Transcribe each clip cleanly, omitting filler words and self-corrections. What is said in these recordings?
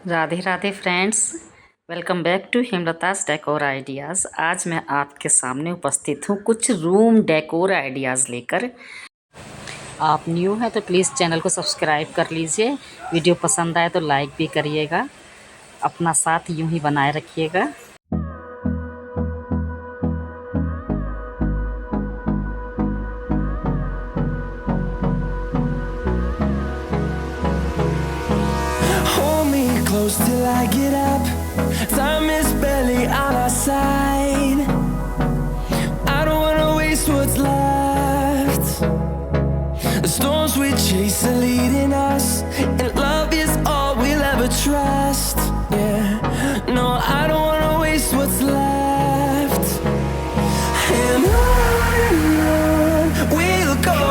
Radhe Radhe friends, welcome back to Hemlata's decor ideas. आज मैं आपके सामने उपस्थित हूँ कुछ रूम डेकोर आइडियाज़ लेकर। आप न्यू हैं तो प्लीज़ चैनल को सब्सक्राइब कर लीजिए। वीडियो पसंद आए तो लाइक भी करिएगा। अपना साथ यूं ही बनाए रखिएगा। Hold me close till I get up. Time is barely on our side. I don't wanna waste what's left. The storms we chase are leading us, and love is all we'll ever trust. Yeah, no, I don't wanna waste what's left. And on we'll go,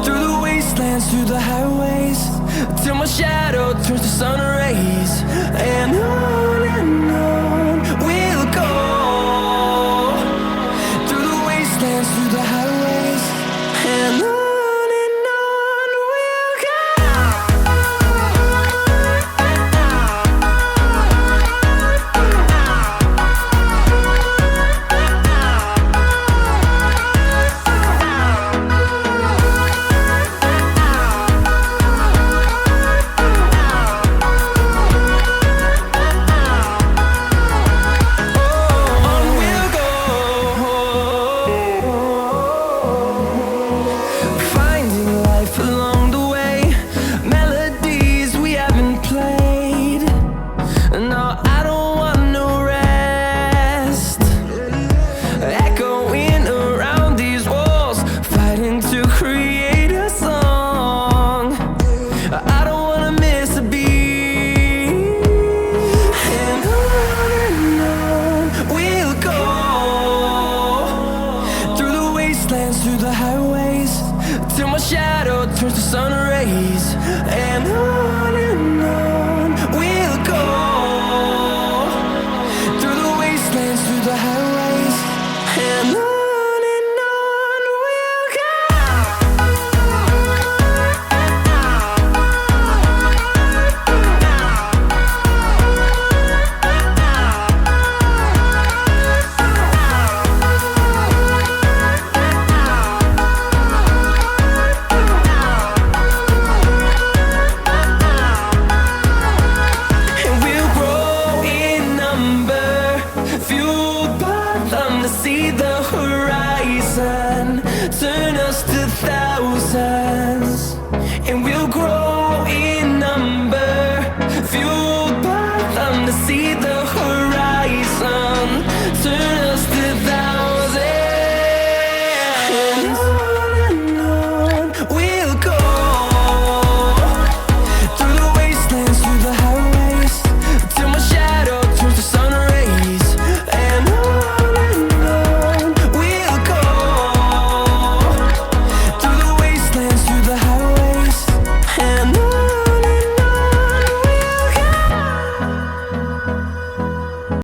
through the wastelands, through the highways, till my shadow turns to sun rays. And on